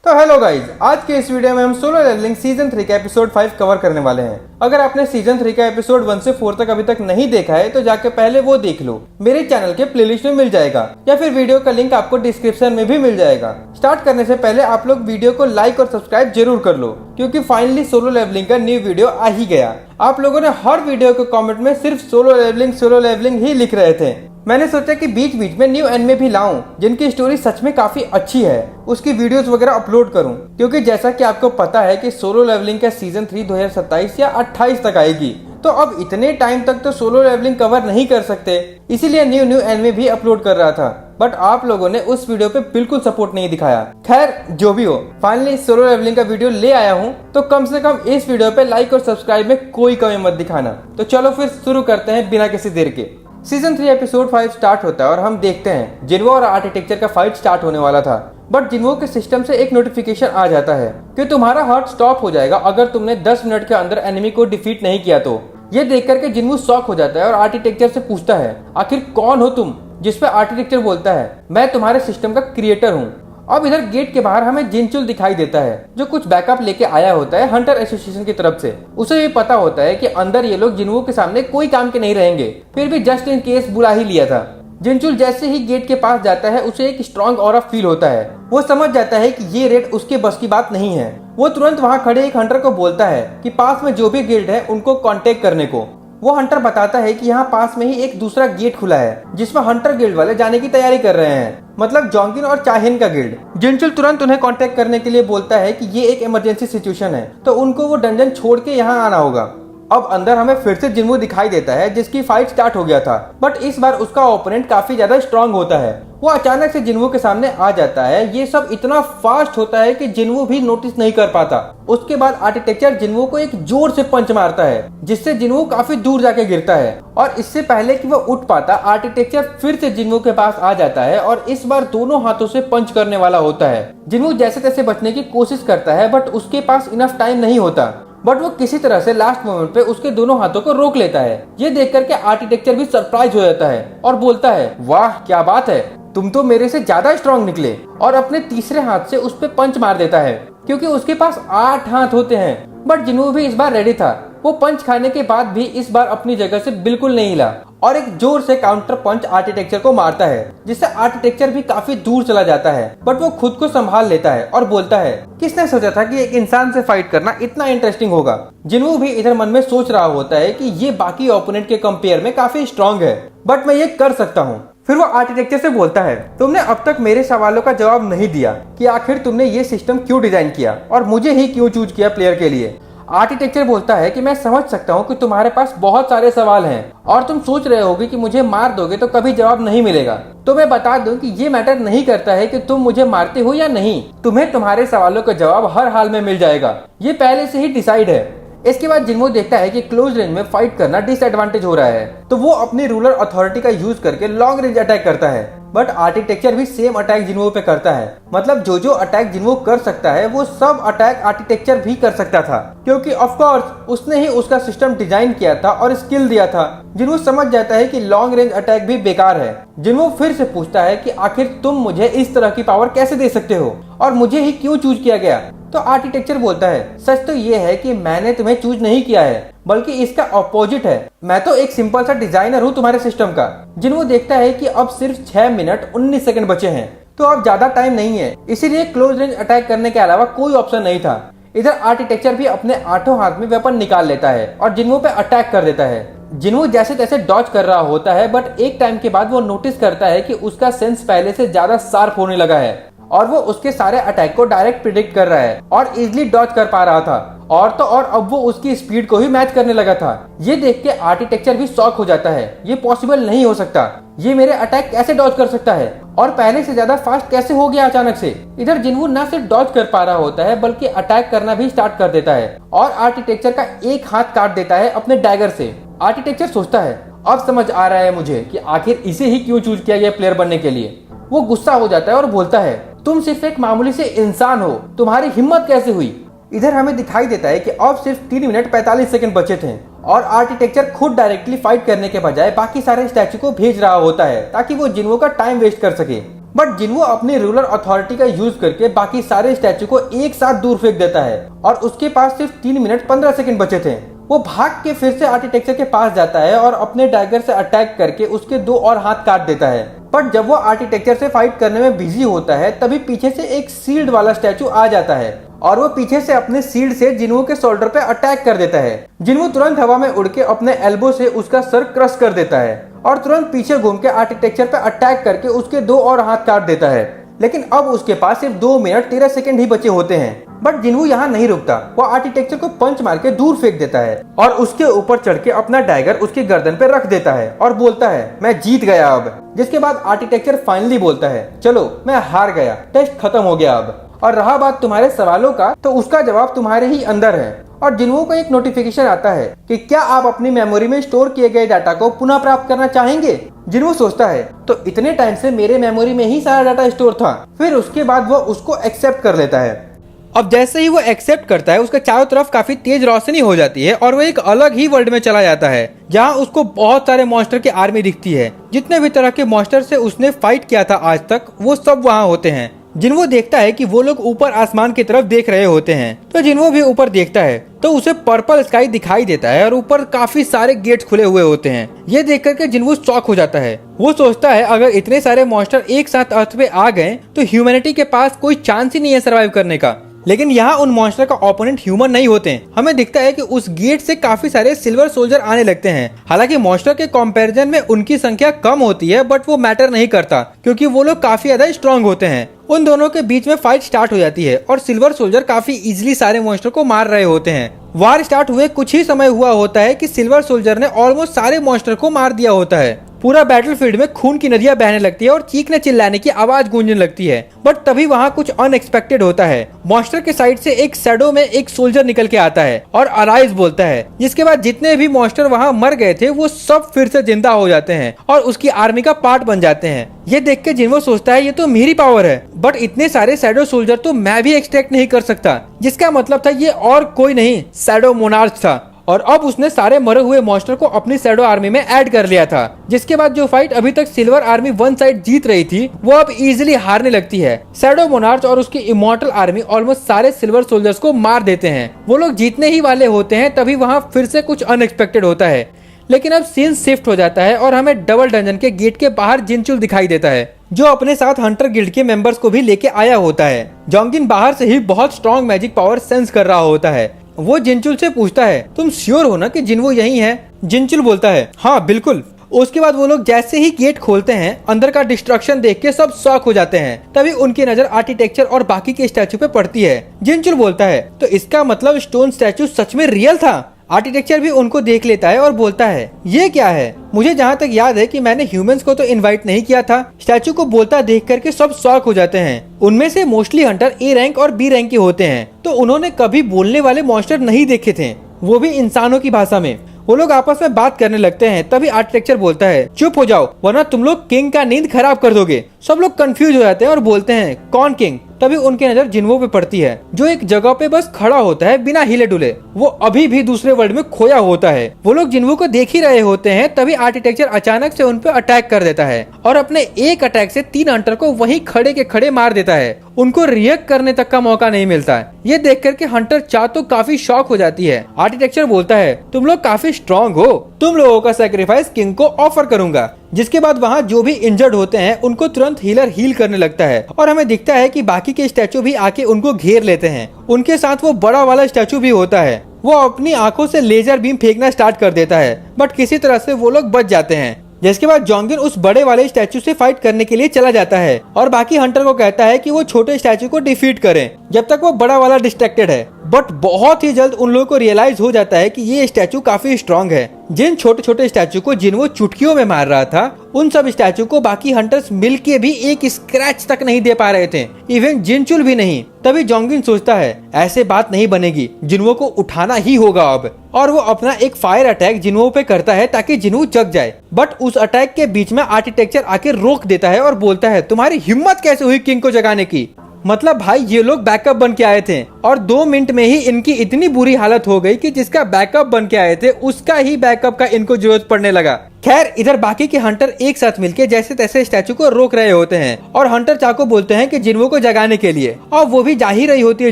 तो hello guys, आज के इस वीडियो में हम सोलो लेवलिंग सीजन 3 का एपिसोड 5 कवर करने वाले हैं। अगर आपने सीजन 3 का एपिसोड 1 से 4 तक अभी तक नहीं देखा है तो जाके पहले वो देख लो, मेरे चैनल के प्लेलिस्ट में मिल जाएगा या फिर वीडियो का लिंक आपको डिस्क्रिप्शन में भी मिल जाएगा। स्टार्ट करने से पहले आप लोग वीडियो को लाइक और सब्सक्राइब जरूर कर लो, क्योंकि फाइनली सोलो लेवलिंग का न्यू वीडियो आ ही गया। आप लोगों ने हर वीडियो के कॉमेंट में सिर्फ सोलो लेवलिंग ही लिख रहे थे। मैंने सोचा कि बीच बीच में न्यू एनिमे भी लाऊं जिनकी स्टोरी सच में काफी अच्छी है, उसकी वीडियोस वगैरह अपलोड करूं, क्योंकि जैसा कि आपको पता है कि सोलो लेवलिंग का सीजन 3 2027 या 28 तक आएगी, तो अब इतने टाइम तक तो सोलो लेवलिंग कवर नहीं कर सकते, इसीलिए न्यू एनिमे भी अपलोड कर रहा था। बट आप लोगों ने उस वीडियो पे बिल्कुल सपोर्ट नहीं दिखाया। खैर जो भी हो, फाइनली सोलो लेवलिंग का वीडियो ले आया हूँ, तो कम से कम इस वीडियो पे लाइक और सब्सक्राइब में कोई कमी मत दिखाना। तो चलो फिर शुरू करते हैं बिना किसी देर के। सीजन 3 एपिसोड 5 स्टार्ट होता है और हम देखते हैं जिन्वो और आर्किटेक्चर का फाइट स्टार्ट होने वाला था, बट जिन्वो के सिस्टम से एक नोटिफिकेशन आ जाता है कि तुम्हारा हार्ट स्टॉप हो जाएगा अगर तुमने 10 मिनट के अंदर एनिमी को डिफीट नहीं किया तो। ये देख करके जिन्वो शॉक हो जाता है और आर्किटेक्चर से पूछता है, आखिर कौन हो तुम? जिस पे आर्किटेक्चर बोलता है, मैं तुम्हारे सिस्टम का क्रिएटर हूँ। अब इधर गेट के बाहर हमें जिनचुल दिखाई देता है, जो कुछ बैकअप लेके आया होता है हंटर एसोसिएशन की तरफ से। उसे भी पता होता है कि अंदर ये लोग जिन्वो के सामने कोई काम के नहीं रहेंगे, फिर भी जस्ट इन केस बुला ही लिया था। जिनचुल जैसे ही गेट के पास जाता है, उसे एक स्ट्रॉन्ग ऑरा फील होता है। वो समझ जाता है कि ये रेड उसके बस की बात नहीं है। वो तुरंत वहाँ खड़े एक हंटर को बोलता है कि पास में जो भी गिल्ड है उनको कांटेक्ट करने को। वो हंटर बताता है कि यहाँ पास में ही एक दूसरा गेट खुला है जिसमें हंटर गिल्ड वाले जाने की तैयारी कर रहे हैं, मतलब जोंगिन और चाहिन का गिल्ड। जिनचुल तुरंत उन्हें कांटेक्ट करने के लिए बोलता है कि ये एक इमरजेंसी सिचुएशन है, तो उनको वो डंजन छोड़ के यहाँ आना होगा। अब अंदर हमें फिर से जिन्वो दिखाई देता है, जिसकी फाइट स्टार्ट हो गया था, बट इस बार उसका ओपोनेंट काफी ज्यादा स्ट्रांग होता है। वो अचानक से जिन्वो के सामने आ जाता है। ये सब इतना फास्ट होता है कि जिन्वो भी नोटिस नहीं कर पाता। उसके बाद आर्किटेक्चर जिन्वो को एक जोर से पंच मारता है, जिससे जिन्वो काफी दूर जाके गिरता है। और इससे पहले कि वो उठ पाता, आर्किटेक्चर फिर से जिन्वो के पास आ जाता है और इस बार दोनों हाथों से पंच करने वाला होता है। जिन्वो जैसे तैसे बचने की कोशिश करता है, बट उसके पास इनफ टाइम नहीं होता। बट वो किसी तरह से लास्ट मोमेंट पे उसके दोनों हाथों को रोक लेता है। ये देख करके आर्किटेक्चर भी सरप्राइज हो जाता है और बोलता है, वाह क्या बात है, तुम तो मेरे से ज्यादा स्ट्रांग निकले। और अपने तीसरे हाथ से उस पे पंच मार देता है, क्योंकि उसके पास 8 हाथ होते हैं। बट जिन्वो भी इस बार रेडी था। वो पंच खाने के बाद भी इस बार अपनी जगह से बिल्कुल नहीं हिला और एक जोर से काउंटर पंच आर्किटेक्चर को मारता है, जिससे आर्किटेक्चर भी काफी दूर चला जाता है। बट वो खुद को संभाल लेता है और बोलता है, किसने सोचा था कि एक इंसान से फाइट करना इतना इंटरेस्टिंग होगा। जिन्वो भी इधर मन में सोच रहा होता है कि ये बाकी ओपोनेंट के कंपेयर में काफी स्ट्रांग है, बट मैं ये कर सकता हूँ। फिर वो आर्किटेक्चर से बोलता है, तुमने अब तक मेरे सवालों का जवाब नहीं दिया कि आखिर तुमने ये सिस्टम क्यों डिजाइन किया और मुझे ही क्यों चूज किया प्लेयर के लिए। आर्किटेक्चर बोलता है कि मैं समझ सकता हूँ कि तुम्हारे पास बहुत सारे सवाल हैं और तुम सोच रहे होगे कि मुझे मार दोगे तो कभी जवाब नहीं मिलेगा। तो मैं बता दूं कि ये मैटर नहीं करता है कि तुम मुझे मारते हो या नहीं, तुम्हें तुम्हारे सवालों का जवाब हर हाल में मिल जाएगा। ये पहले से ही डिसाइड है। इसके बाद जिन्वो देखता है कि क्लोज रेंज में फाइट करना डिसएडवांटेज हो रहा है, तो वो अपनी रूलर अथॉरिटी का यूज करके लॉन्ग रेंज अटैक करता है। बट आर्किटेक्चर भी सेम अटैक जिन्वो पे करता है, मतलब जो अटैक जिन्वो कर सकता है वो सब अटैक आर्किटेक्चर भी कर सकता था, क्योंकि ऑफ कोर्स उसने ही उसका सिस्टम डिजाइन किया था और स्किल दिया था। जिन्वो समझ जाता है कि लॉन्ग रेंज अटैक भी बेकार है। जिन्वो फिर से पूछता है कि आखिर तुम मुझे इस तरह की पावर कैसे दे सकते हो और मुझे ही क्यों चूज किया गया। तो आर्किटेक्चर बोलता है, सच तो ये है कि मैंने तुम्हें चूज नहीं किया है, बल्कि इसका अपोजिट है। मैं तो एक सिंपल सा डिजाइनर हूँ तुम्हारे सिस्टम का। जिन्वो देखता है कि अब सिर्फ 6 मिनट 19 सेकंड बचे हैं, तो अब ज्यादा टाइम नहीं है, इसीलिए क्लोज रेंज अटैक करने के अलावा कोई ऑप्शन नहीं था। इधर आर्किटेक्चर भी अपने 8 हाथ में वेपन निकाल लेता है और जिन्वो पे अटैक कर देता है। जिन्वो जैसे तैसे डॉज कर रहा होता है, बट एक टाइम के बाद वो नोटिस करता है कि उसका सेंस पहले से ज्यादा शार्प होने लगा है और वो उसके सारे अटैक को डायरेक्ट प्रिडिक्ट कर रहा है और इजीली डॉज कर पा रहा था। और तो और अब वो उसकी स्पीड को ही मैच करने लगा था। ये देख के आर्किटेक्चर भी शॉक हो जाता है, ये पॉसिबल नहीं हो सकता, ये मेरे अटैक कैसे डॉज कर सकता है और पहले से ज्यादा फास्ट कैसे हो गया अचानक से। इधर जिन्वो न सिर्फ डॉज कर पा रहा होता है, बल्कि अटैक करना भी स्टार्ट कर देता है और आर्किटेक्चर का एक हाथ काट देता है अपने डैगर से। आर्किटेक्चर सोचता है, अब समझ आ रहा है मुझे कि आखिर इसे ही क्यों चूज किया गया प्लेयर बनने के लिए। वो गुस्सा हो जाता है और बोलता है, तुम सिर्फ एक मामूली से इंसान हो, तुम्हारी हिम्मत कैसे हुई। इधर हमें दिखाई देता है कि अब सिर्फ 3 मिनट 45 सेकंड बचे थे और आर्किटेक्चर खुद डायरेक्टली फाइट करने के बजाय बाकी सारे स्टैचू को भेज रहा होता है ताकि वो जिन्वो का टाइम वेस्ट कर सके। बट जिन्वो अपनी रूलर अथॉरिटी का यूज करके बाकी सारे स्टैचू को एक साथ दूर फेंक देता है और उसके पास सिर्फ 3 मिनट 15 सेकंड बचे थे। वो भाग के फिर से आर्किटेक्चर के पास जाता है और अपने डैगर से अटैक करके उसके 2 और हाथ काट देता है। बट जब वो आर्किटेक्चर से फाइट करने में बिजी होता है तभी पीछे से एक सील्ड वाला स्टैचू आ जाता है और वो पीछे से अपने सील्ड से जिन्वो के शोल्डर पे अटैक कर देता है। जिन्वो तुरंत हवा में उड़ के अपने एल्बो से उसका सर क्रश कर देता है और तुरंत पीछे घूम के आर्किटेक्चर पे अटैक करके उसके 2 और हाथ काट देता है। लेकिन अब उसके पास सिर्फ 2 मिनट 13 सेकंड ही बचे होते हैं। बट जिन्वो यहाँ नहीं रुकता, वो आर्किटेक्चर को पंच मार के दूर फेंक देता है और उसके ऊपर चढ़ के अपना डैगर उसकी गर्दन पे रख देता है और बोलता है मैं जीत गया अब। जिसके बाद आर्किटेक्चर फाइनली बोलता है चलो मैं हार गया, टेस्ट खत्म हो गया अब। और रहा बात तुम्हारे सवालों का, तो उसका जवाब तुम्हारे ही अंदर है। और जिन्वो को एक नोटिफिकेशन आता है कि क्या आप अपनी मेमोरी में स्टोर किए गए डाटा को पुनः प्राप्त करना चाहेंगे। जिन्वो सोचता है तो इतने टाइम से मेरे मेमोरी में ही सारा डाटा स्टोर था। फिर उसके बाद वो उसको एक्सेप्ट कर लेता है। अब जैसे ही वो एक्सेप्ट करता है उसके चारों तरफ काफी तेज रोशनी हो जाती है और वो एक अलग ही वर्ल्ड में चला जाता है जहाँ उसको बहुत सारे मॉन्स्टर की आर्मी दिखती है। जितने भी तरह के मॉन्स्टर से उसने फाइट किया था आज तक वो सब वहाँ होते हैं। जिन्वो देखता है कि वो लोग ऊपर आसमान की तरफ देख रहे होते हैं, तो जिन्वो भी ऊपर देखता है तो उसे पर्पल स्काई दिखाई देता है और ऊपर काफी सारे गेट खुले हुए होते हैं। ये देख करके जिन्वो शॉक हो जाता है। वो सोचता है अगर इतने सारे मॉन्स्टर एक साथ अर्थ पे आ गए तो ह्यूमैनिटी के पास कोई चांस ही नहीं है सरवाइव करने का। लेकिन यहाँ उन मॉन्स्टर का ओपोनेंट ह्यूमन नहीं होते हैं। हमें दिखता है कि उस गेट से काफी सारे सिल्वर सोल्जर आने लगते हैं। हालांकि मॉन्स्टर के कंपैरिजन में उनकी संख्या कम होती है, बट वो मैटर नहीं करता क्योंकि वो लोग काफी ज्यादा स्ट्रांग होते हैं। उन दोनों के बीच में फाइट स्टार्ट हो जाती है और सिल्वर सोल्जर काफी इजीली सारे मॉन्स्टर को मार रहे होते हैं। वार स्टार्ट हुए कुछ ही समय हुआ होता है कि सिल्वर सोल्जर ने ऑलमोस्ट सारे मॉन्स्टर को मार दिया होता है। पूरा बैटलफील्ड में खून की नदियां बहने लगती है और चीखने चिल्लाने की आवाज गूंजने लगती है। बट तभी वहाँ कुछ अनएक्सपेक्टेड होता है। मॉन्स्टर के साइड से एक शैडो में एक सोल्जर निकल के आता है और अराइज बोलता है, जिसके बाद जितने भी मॉन्स्टर वहाँ मर गए थे वो सब फिर से जिंदा हो जाते हैं और उसकी आर्मी का पार्ट बन जाते हैं। ये देख के जिन्वो सोचता है ये तो मेरी पावर है, बट इतने सारे शैडो सोल्जर तो मैं भी एक्सट्रैक्ट नहीं कर सकता। जिसका मतलब था ये और कोई नहीं, शैडो मोनार्च था। और अब उसने सारे मरे हुए मॉन्स्टर को अपनी शैडो आर्मी में ऐड कर लिया था। जिसके बाद जो फाइट अभी तक सिल्वर आर्मी वन साइड जीत रही थी वो अब इजीली हारने लगती है। शैडो मोनार्च और उसकी इमॉर्टल आर्मी ऑलमोस्ट सारे सिल्वर सोल्जर्स को मार देते हैं। वो लोग जीतने ही वाले होते हैं तभी वहाँ फिर से कुछ अनएक्सपेक्टेड होता है। लेकिन अब सीन शिफ्ट हो जाता है और हमें डबल डंजन के गेट के बाहर जिनचुल दिखाई देता है, जो अपने साथ हंटर गिल्ड के मेंबर्स को भी लेके आया होता है। जोंगिन बाहर से ही बहुत स्ट्रॉन्ग मैजिक पावर सेंस कर रहा होता है। वो जिनचुल से पूछता है तुम श्योर हो ना कि जिन्वो यही है? जिनचुल बोलता है हाँ बिल्कुल। उसके बाद वो लोग जैसे ही गेट खोलते हैं अंदर का डिस्ट्रक्शन देख के सब शॉक हो जाते हैं। तभी उनकी नजर आर्किटेक्चर और बाकी के स्टैचू पे पड़ती है। जिनचुल बोलता है तो इसका मतलब स्टोन स्टैचू सच में रियल था? आर्किटेक्चर भी उनको देख लेता है और बोलता है ये क्या है? मुझे जहाँ तक याद है कि मैंने ह्यूमंस को तो इनवाइट नहीं किया था। स्टैचू को बोलता देख करके सब शॉक हो जाते हैं। उनमें से मोस्टली हंटर ए रैंक और बी रैंक के होते हैं, तो उन्होंने कभी बोलने वाले मॉन्स्टर नहीं देखे थे, वो भी इंसानों की भाषा में। वो लोग आपस में बात करने लगते हैं। तभी आर्किटेक्चर बोलता है चुप हो जाओ वरना तुम लोग किंग का नींद खराब कर दोगे। सब लोग कंफ्यूज हो जाते हैं और बोलते हैं कौन किंग? तभी उनकी नजर जिन्वो पे पड़ती है, जो एक जगह पे बस खड़ा होता है बिना हिले डुले। वो अभी भी दूसरे वर्ल्ड में खोया होता है। वो लोग जिन्वो को देख ही रहे होते हैं तभी आर्किटेक्चर अचानक से उन पे अटैक कर देता है और अपने एक अटैक से 3 हंटर को वहीं खड़े के खड़े मार देता है। उनको रिएक्ट करने तक का मौका नहीं मिलता है। ये देख करके हंटर चा तो काफी शॉक हो जाती है। आर्किटेक्चर बोलता है तुम लोग काफी स्ट्रॉन्ग हो, तुम लोगों का सैक्रिफाइस किंग को ऑफर करूंगा। जिसके बाद वहाँ जो भी इंजर्ड होते हैं उनको तुरंत हीलर हील करने लगता है और हमें दिखता है कि बाकी के स्टैचू भी आके उनको घेर लेते हैं। उनके साथ वो बड़ा वाला स्टैचू भी होता है। वो अपनी आंखों से लेजर बीम फेंकना स्टार्ट कर देता है, बट किसी तरह से वो लोग बच जाते हैं। जिसके बाद जोंगिन उस बड़े वाले स्टैचू से फाइट करने के लिए चला जाता है और बाकी हंटर को कहता है कि वो छोटे स्टैचू को डिफीट करें जब तक वो बड़ा वाला डिस्ट्रैक्टेड है। बट बहुत ही जल्द उन लोगों को रियलाइज हो जाता है कि ये स्टैचू काफी स्ट्रांग है। जिन छोटे छोटे स्टैचू को जिन्वो चुटकियों में मार रहा था उन सब स्टैचू को बाकी हंटर्स मिलके भी एक स्क्रैच तक नहीं दे पा रहे थे, इवन जिनचुल भी नहीं। तभी जोंगिन सोचता है ऐसे बात नहीं बनेगी, जिन्वो को उठाना ही होगा अब। और वो अपना एक फायर अटैक जिन्वो पे करता है ताकि जिन्वो जग जाए। बट उस अटैक के बीच में आर्किटेक्चर आके रोक देता है और बोलता है तुम्हारी हिम्मत कैसे हुई किंग को जगाने की? मतलब भाई ये लोग बैकअप बन के आए थे और 2 मिनट में ही इनकी इतनी बुरी हालत हो गई कि जिसका बैकअप बन के आए थे उसका ही बैकअप का इनको जरूरत पड़ने लगा। खैर इधर बाकी के हंटर एक साथ मिलकर जैसे तैसे स्टैचू को रोक रहे होते हैं और हंटर चा को बोलते हैं कि जिन्वो को जगाने के लिए, और वो भी जा ही रही होती है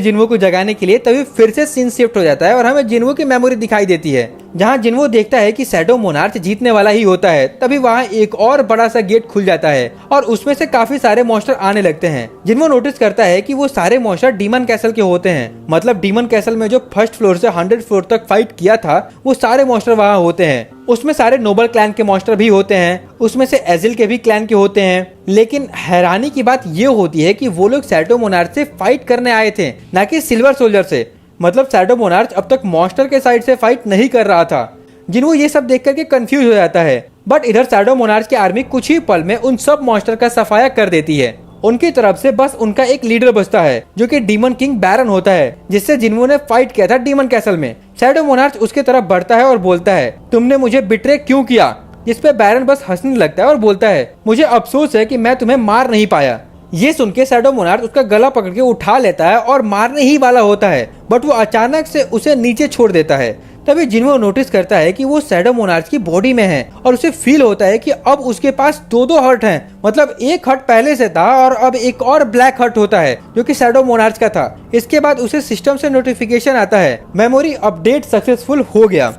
जिन्वो को जगाने के लिए। तभी फिर से सीन शिफ्ट हो जाता है और हमें जिन्वो की मेमोरी दिखाई देती है, जहाँ जिन्वो देखता है कि शैडो मोनार्च जीतने वाला ही होता है। तभी वहाँ एक और बड़ा सा गेट खुल जाता है और उसमें से काफी सारे मॉन्स्टर आने लगते हैं। जिन्वो नोटिस करता है कि वो सारे मॉन्स्टर डीमन कैसल के होते हैं, मतलब डीमन कैसल में जो फर्स्ट फ्लोर से 100 फ्लोर तक फाइट किया था वो सारे मॉन्स्टर वहाँ होते हैं। उसमें सारे नोबल क्लैन के मॉन्स्टर भी होते हैं, उसमें से एजिल के भी क्लैन के होते हैं। लेकिन हैरानी की बात ये होती है कि वो लोग शैडो मोनार्च से फाइट करने आए थे, ना कि सिल्वर सोल्जर से। मतलब शैडो मोनार्च अब तक मॉन्स्टर के साइड से फाइट नहीं कर रहा था। जिन्वो ये सब देख करके कंफ्यूज हो जाता है, बट इधर शैडो मोनार्च की आर्मी कुछ ही पल में उन सब मॉन्स्टर का सफाया कर देती है। उनकी तरफ से बस उनका एक लीडर बचता है जो कि डीमन किंग बैरन होता है, जिससे जिन्वो ने फाइट किया था डीमन कैसल में। शैडो मोनार्च उसके तरफ बढ़ता है और बोलता है, तुमने मुझे बिट्रे क्यों किया? जिस पे बैरन बस हंसने लगता है और बोलता है, मुझे अफसोस है कि मैं तुम्हें मार नहीं पाया। ये सुन के शैडो मोनार्च उसका गला पकड़ के उठा लेता है और मारने ही वाला होता है, बट वो अचानक से उसे नीचे छोड़ देता है। तभी जिन्वो नोटिस करता है कि वो शैडो मोनार्च की बॉडी में है और उसे फील होता है कि अब उसके पास दो हर्ट हैं। मतलब एक हर्ट पहले से था और अब एक और ब्लैक हर्ट होता है जो कि शैडो मोनार्च का था। इसके बाद उसे सिस्टम से नोटिफिकेशन आता है, मेमोरी अपडेट सक्सेसफुल हो गया।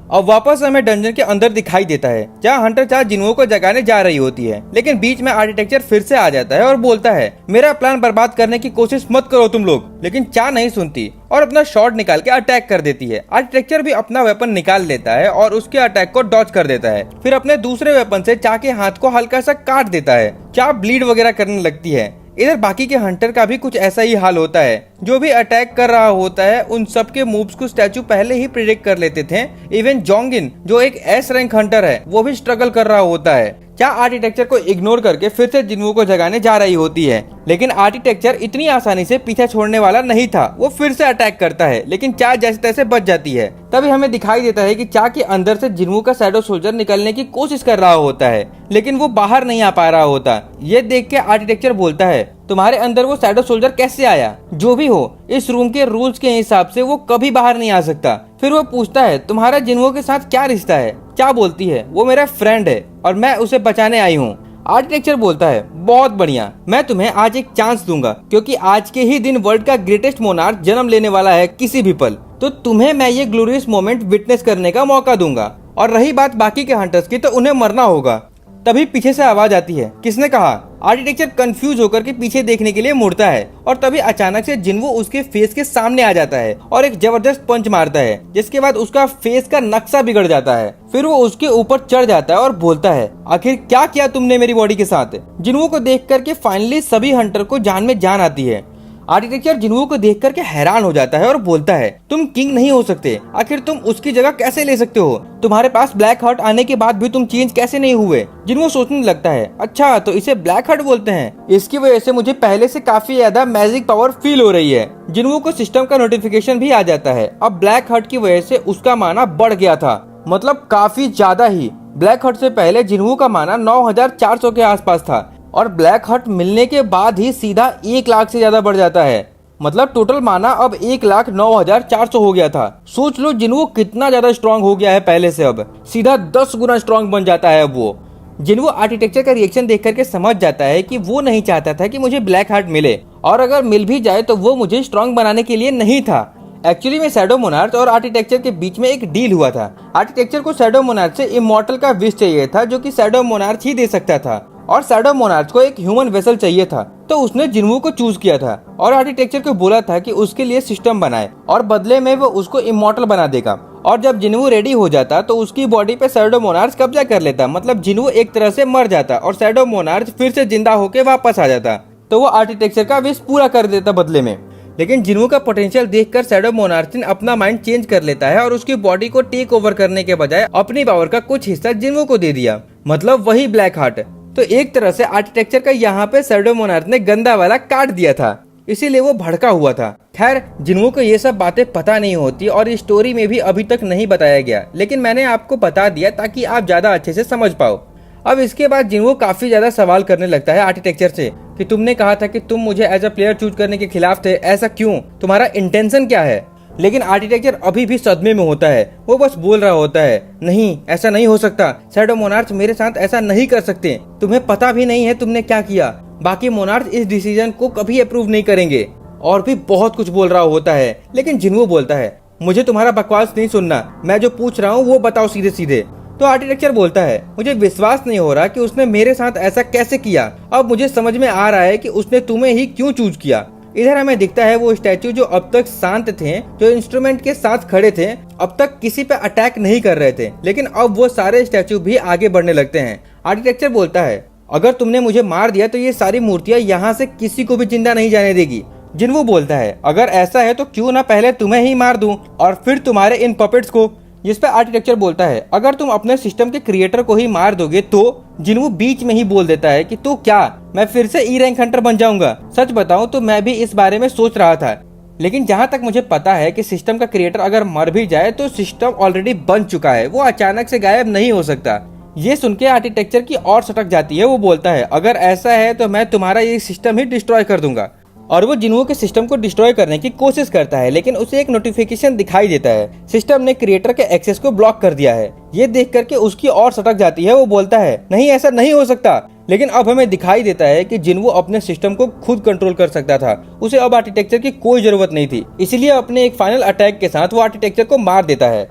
अब वापस हमें डंजन के अंदर दिखाई देता है, जहाँ हंटर चा जिन्वो को जगाने जा रही होती है। लेकिन बीच में आर्किटेक्चर फिर से आ जाता है और बोलता है, मेरा प्लान बर्बाद करने की कोशिश मत करो तुम लोग। लेकिन चा नहीं सुनती और अपना शॉट निकाल के अटैक कर देती है। आर्किटेक्चर भी अपना वेपन निकाल लेता है और उसके अटैक को डॉज कर देता है। फिर अपने दूसरे वेपन से चा के हाथ को हल्का सा काट देता है। चा ब्लीड वगैरह करने लगती है। इधर बाकी के हंटर का भी कुछ ऐसा ही हाल होता है। जो भी अटैक कर रहा होता है उन सब के मूव्स को स्टैचू पहले ही प्रिडिक्ट कर लेते थे। इवन जोंगिन जो एक एस रैंक हंटर है वो भी स्ट्रगल कर रहा होता है। चा आर्किटेक्चर को इग्नोर करके फिर से जिन्वो को जगाने जा रही होती है, लेकिन आर्किटेक्चर इतनी आसानी से पीछा छोड़ने वाला नहीं था। वो फिर से अटैक करता है, लेकिन चा जैसे तैसे बच जाती है। तभी हमें दिखाई देता है कि चा के अंदर से जिन्वो का शैडो सोल्जर निकलने की कोशिश कर रहा होता है, लेकिन वो बाहर नहीं आ पा रहा होता। ये देख के आर्किटेक्चर बोलता है, तुम्हारे अंदर वो शैडो सोल्जर कैसे आया? जो भी हो, इस रूम के रूल्स के हिसाब से वो कभी बाहर नहीं आ सकता। फिर वो पूछता है, तुम्हारा जिन्वो के साथ क्या रिश्ता है? चा बोलती है, वो मेरा फ्रेंड है और मैं उसे बचाने आई हूँ। आर्किटेक्चर बोलता है, बहुत बढ़िया, मैं तुम्हें आज एक चांस दूंगा, क्योंकि आज के ही दिन वर्ल्ड का ग्रेटेस्ट मोनार्क जन्म लेने वाला है किसी भी पल। तो तुम्हें मैं ये ग्लोरियस मोमेंट विटनेस करने का मौका दूंगा। और रही बात बाकी के हंटर्स की, तो उन्हें मरना होगा। तभी पीछे से आवाज आती है, किसने कहा? आर्किटेक्चर कंफ्यूज होकर के पीछे देखने के लिए मुड़ता है और तभी अचानक से जिन्वो उसके फेस के सामने आ जाता है और एक जबरदस्त पंच मारता है, जिसके बाद उसका फेस का नक्शा बिगड़ जाता है। फिर वो उसके ऊपर चढ़ जाता है और बोलता है, आखिर क्या किया तुमने मेरी बॉडी के साथ? जिन्वो को देख करके फाइनली सभी हंटर को जान में जान आती है। आर्किटेक्चर जिन्वो को देख करके हैरान हो जाता है और बोलता है, तुम किंग नहीं हो सकते, आखिर तुम उसकी जगह कैसे ले सकते हो? तुम्हारे पास ब्लैक हार्ट आने के बाद भी तुम चेंज कैसे नहीं हुए? जिन्वो सोचने लगता है, अच्छा तो इसे ब्लैक हार्ट बोलते हैं, इसकी वजह से मुझे पहले से काफी ज्यादा मैजिक पावर फील हो रही है। जिन्वो को सिस्टम का नोटिफिकेशन भी आ जाता है। अब ब्लैक हार्ट की वजह से उसका माना बढ़ गया था, मतलब काफी ज्यादा ही। ब्लैक हार्ट से पहले जिन्वो का माना 9400 के आसपास था और ब्लैक हार्ट मिलने के बाद ही सीधा 1 लाख से ज्यादा बढ़ जाता है। मतलब टोटल माना अब 1,09,400 हो गया था। सोच लो जिन्वो कितना ज्यादा स्ट्रांग हो गया है पहले से, अब सीधा 10 गुना स्ट्रांग बन जाता है। अब वो जिन्वो आर्किटेक्चर का रिएक्शन देख करके समझ जाता है कि वो नहीं चाहता था कि मुझे ब्लैक हार्ट मिले, और अगर मिल भी जाए तो वो मुझे स्ट्रांग बनाने के लिए नहीं था। एक्चुअली में शैडो मोनार्च और आर्किटेक्चर के बीच में एक डील हुआ था। आर्किटेक्चर को शैडो मोनार्च से इमॉर्टल का विश चाहिए था, जो कि शैडो मोनार्च ही दे सकता था, और शैडो मोनार्च को एक ह्यूमन वेसल चाहिए था। तो उसने जिन्वो को चूज किया था और आर्किटेक्चर को बोला था कि उसके लिए सिस्टम बनाए और बदले में वो उसको इमॉर्टल बना देगा। और जब जिन्वो रेडी हो जाता तो उसकी बॉडी पे शैडो मोनार्च कब्जा कर लेता। मतलब जिन्वो एक तरह से मर जाता और शैडो मोनार्च फिर से जिंदा होके वापस आ जाता, तो वो आर्किटेक्चर का विश पूरा कर देता बदले में। लेकिन जिन्वो का पोटेंशियल देखकर शैडो मोनार्च ने अपना माइंड चेंज कर लेता है और उसकी बॉडी को टेक ओवर करने के बजाय अपनी पावर का कुछ हिस्सा जिन्वो को दे दिया, मतलब वही ब्लैक हार्ट। तो एक तरह से आर्किटेक्चर का यहाँ पे शैडो मोनार्च ने गंदा वाला काट दिया था, इसीलिए वो भड़का हुआ था। खैर जिन्वो को ये सब बातें पता नहीं होती और इस स्टोरी में भी अभी तक नहीं बताया गया, लेकिन मैंने आपको बता दिया ताकि आप ज्यादा अच्छे से समझ पाओ। अब इसके बाद जिन्वो काफी ज्यादा सवाल करने लगता है आर्किटेक्चर से कि तुमने कहा था कि तुम मुझे एज अ प्लेयर चूज करने के खिलाफ थे, ऐसा क्यों? तुम्हारा इंटेंशन क्या है? लेकिन आर्किटेक्चर अभी भी सदमे में होता है। वो बस बोल रहा होता है, नहीं ऐसा नहीं हो सकता, शैडो मोनार्च मेरे साथ ऐसा नहीं कर सकते, तुम्हें पता भी नहीं है तुमने क्या किया, बाकी मोनार्च इस डिसीजन को कभी अप्रूव नहीं करेंगे। और भी बहुत कुछ बोल रहा होता है, लेकिन जिन्वो बोलता है, मुझे तुम्हारा बकवास नहीं सुनना, मैं जो पूछ रहा हूँ वो बताओ सीधे सीधे। तो आर्किटेक्चर बोलता है, मुझे विश्वास नहीं हो रहा कि उसने मेरे साथ ऐसा कैसे किया, अब मुझे समझ में आ रहा है कि उसने तुम्हें ही क्यों चूज किया। इधर हमें दिखता है वो स्टैचू जो अब तक शांत थे, जो इंस्ट्रूमेंट के साथ खड़े थे, अब तक किसी पे अटैक नहीं कर रहे थे, लेकिन अब वो सारे स्टैचू भी आगे बढ़ने लगते हैं। आर्किटेक्चर बोलता है, अगर तुमने मुझे मार दिया तो ये सारी मूर्तियां यहाँ से किसी को भी जिंदा नहीं जाने देगी। जिन्वो बोलता है, अगर ऐसा है तो क्यों ना पहले तुम्हें ही मार दूं और फिर तुम्हारे इन पपेट्स को। जिस पे आर्किटेक्चर बोलता है, अगर तुम अपने सिस्टम के क्रिएटर को ही मार दोगे तो। जिन्वो बीच में ही बोल देता है कि तो क्या मैं फिर से ई रैंक हंटर बन जाऊंगा। सच बताऊं तो मैं भी इस बारे में सोच रहा था, लेकिन जहां तक मुझे पता है कि सिस्टम का क्रिएटर अगर मर भी जाए तो सिस्टम ऑलरेडी बन चुका है, वो अचानक से गायब नहीं हो सकता। ये सुन के आर्किटेक्चर की और सटक जाती है। वो बोलता है, अगर ऐसा है तो मैं तुम्हारा ये सिस्टम ही डिस्ट्रॉय कर दूंगा। और वो जिन्वो के सिस्टम को डिस्ट्रॉय करने की कोशिश करता है, लेकिन उसे एक नोटिफिकेशन दिखाई देता है, सिस्टम ने क्रिएटर के एक्सेस को ब्लॉक कर दिया है। ये देख करके उसकी और सटक जाती है। वो बोलता है, नहीं ऐसा नहीं हो सकता। लेकिन अब हमें दिखाई देता है कि जिन्वो अपने सिस्टम को खुद कंट्रोल कर सकता था, उसे अब आर्किटेक्चर की कोई जरूरत नहीं थी। इसलिए अपने एक फाइनल अटैक के साथ वो आर्किटेक्चर को मार देता है।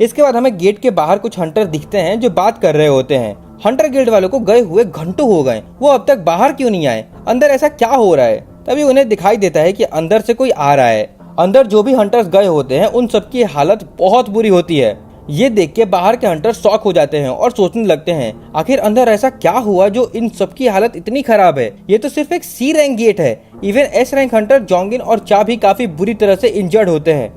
इसके बाद हमें गेट के बाहर कुछ हंटर दिखते हैं जो बात कर रहे होते हैं। हंटर गिल्ड वालों को गए हुए घंटों हो गए, वो अब तक बाहर क्यों नहीं आए, अंदर ऐसा क्या हो रहा है। तभी उन्हें दिखाई देता है कि अंदर से कोई आ रहा है। अंदर जो भी हंटर्स गए होते हैं उन सबकी हालत बहुत बुरी होती है। ये देख के बाहर के हंटर शॉक हो जाते हैं और सोचने लगते हैं, आखिर अंदर ऐसा क्या हुआ जो इन सबकी हालत इतनी खराब है। ये तो सिर्फ एक सी रैंक गेट है। Even S rank Hunter Jongin और चा भी काफी बुरी तरह से इंजर्ड होते हैं।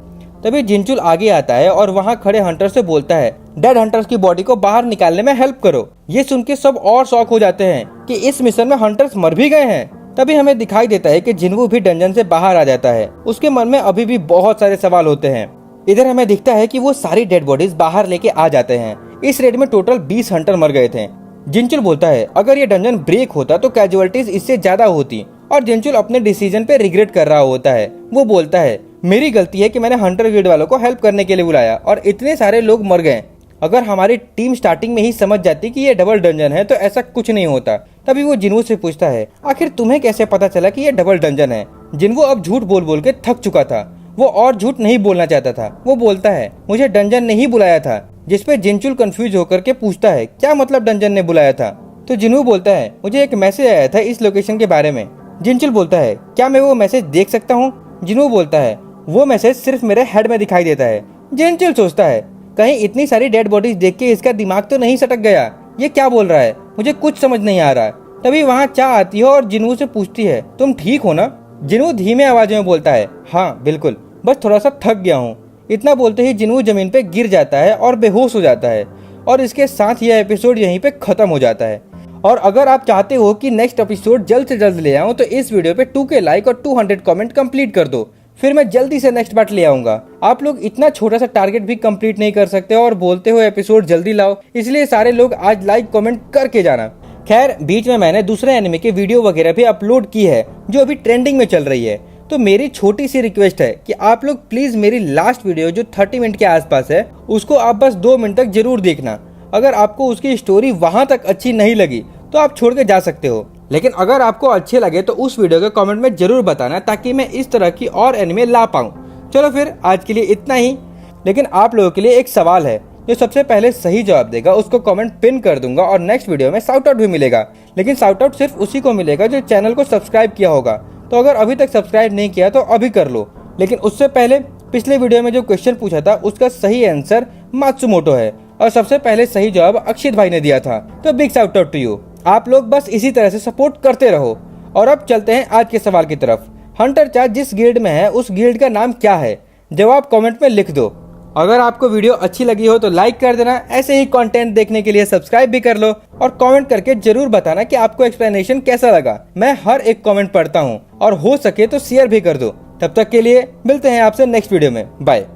तभी जिनचुल आगे आता है और वहाँ खड़े हंटर से बोलता है, डेड हंटर्स की बॉडी को बाहर निकालने में हेल्प करो। ये सुन के सब और शॉक हो जाते हैं कि इस मिशन में हंटर्स मर भी गए हैं। तभी हमें दिखाई देता है कि जिन्वो भी डंजन से बाहर आ जाता है। उसके मन में अभी भी बहुत सारे सवाल होते हैं। इधर हमें दिखता है कि वो सारी डेड बॉडीज बाहर लेके आ जाते हैं। इस रेड में टोटल 20 हंटर मर गए थे। जिनचुल बोलता है, अगर ये डंजन ब्रेक होता तो कैजुअलिटीज इससे ज्यादा होती। और जिनचुल अपने डिसीजन पे रिग्रेट कर रहा होता है। वो बोलता है, मेरी गलती है कि मैंने हंटर गिल्ड वालों को हेल्प करने के लिए बुलाया और इतने सारे लोग मर गए। अगर हमारी टीम स्टार्टिंग में ही समझ जाती कि ये डबल डंजन है तो ऐसा कुछ नहीं होता। तभी वो जिन्वो से पूछता है, आखिर तुम्हें कैसे पता चला कि ये डबल डंजन है। जिन्वो अब झूठ बोल बोल के थक चुका था, वो और झूठ नहीं बोलना चाहता था। वो बोलता है, मुझे डंजन ने ही बुलाया था। जिसपे जिनचुल कंफ्यूज होकर के पूछता है, क्या मतलब डंजन ने बुलाया था। तो जिन्वो बोलता है, मुझे एक मैसेज आया था इस लोकेशन के बारे में। जिनचुल बोलता है, क्या मैं वो मैसेज देख सकता हूँ। जिन्वो बोलता है, वो मैसेज सिर्फ मेरे हेड में दिखाई देता है। जिनचुल सोचता है, कहीं इतनी सारी डेड बॉडीज देख के इसका दिमाग तो नहीं सटक गया, ये क्या बोल रहा है, मुझे कुछ समझ नहीं आ रहा। तभी वहाँ चा आती है और जिन्वो से पूछती है, तुम ठीक हो ना। जिन्वो धीमे आवाज में बोलता है, हाँ बिल्कुल, बस थोड़ा सा थक गया हूँ। इतना बोलते ही जिन्वो जमीन पे गिर जाता है और बेहोश हो जाता है। और इसके साथ यह एपिसोड यहीं पे खत्म हो जाता है। और अगर आप चाहते हो कि नेक्स्ट एपिसोड जल्द से जल्द ले आऊं तो इस वीडियो पे 2K लाइक और 200 कमेंट कंप्लीट कर दो, फिर मैं जल्दी से नेक्स्ट पार्ट ले आऊंगा। आप लोग इतना छोटा सा टारगेट भी कंप्लीट नहीं कर सकते और बोलते हो एपिसोड जल्दी लाओ, इसलिए सारे लोग आज लाइक कमेंट करके जाना। खैर, बीच में मैंने दूसरे एनिमे के वीडियो वगैरह भी अपलोड की है जो अभी ट्रेंडिंग में चल रही है। तो मेरी छोटी सी रिक्वेस्ट है कि आप लोग प्लीज मेरी लास्ट वीडियो जो 30 मिनट के आसपास है उसको आप बस 2 मिनट तक जरूर देखना। अगर आपको उसकी स्टोरी वहां तक अच्छी नहीं लगी तो आप छोड़ के जा सकते हो, लेकिन अगर आपको अच्छे लगे तो उस वीडियो के कमेंट में जरूर बताना ताकि मैं इस तरह की और एनिमे ला पाऊं। चलो फिर आज के लिए इतना ही, लेकिन आप लोगों के लिए एक सवाल है, जो सबसे पहले सही जवाब देगा उसको कमेंट पिन कर दूंगा और नेक्स्ट वीडियो में शाउट आउट भी मिलेगा। लेकिन शाउट आउट सिर्फ उसी को मिलेगा जो चैनल को सब्सक्राइब किया होगा। तो अगर अभी तक सब्सक्राइब नहीं किया तो अभी कर लो। लेकिन उससे पहले पिछले वीडियो में जो क्वेश्चन पूछा था उसका सही आंसर मात्सुमोटो है और सबसे पहले सही जवाब अक्षित भाई ने दिया था। तो big shout out to you. आप लोग बस इसी तरह से सपोर्ट करते रहो। और अब चलते हैं आज के सवाल की तरफ। हंटर चा जिस गिल्ड में है उस गिल्ड का नाम क्या है? जवाब कमेंट में लिख दो। अगर आपको वीडियो अच्छी लगी हो तो लाइक कर देना। ऐसे ही कंटेंट देखने के लिए सब्सक्राइब भी कर लो और कमेंट करके जरूर बताना कि आपको एक्सप्लेनेशन कैसा लगा। मैं हर एक कमेंट पढ़ता हूँ और हो सके तो शेयर भी कर दो। तब तक के लिए मिलते हैं आपसे नेक्स्ट वीडियो में। बाय।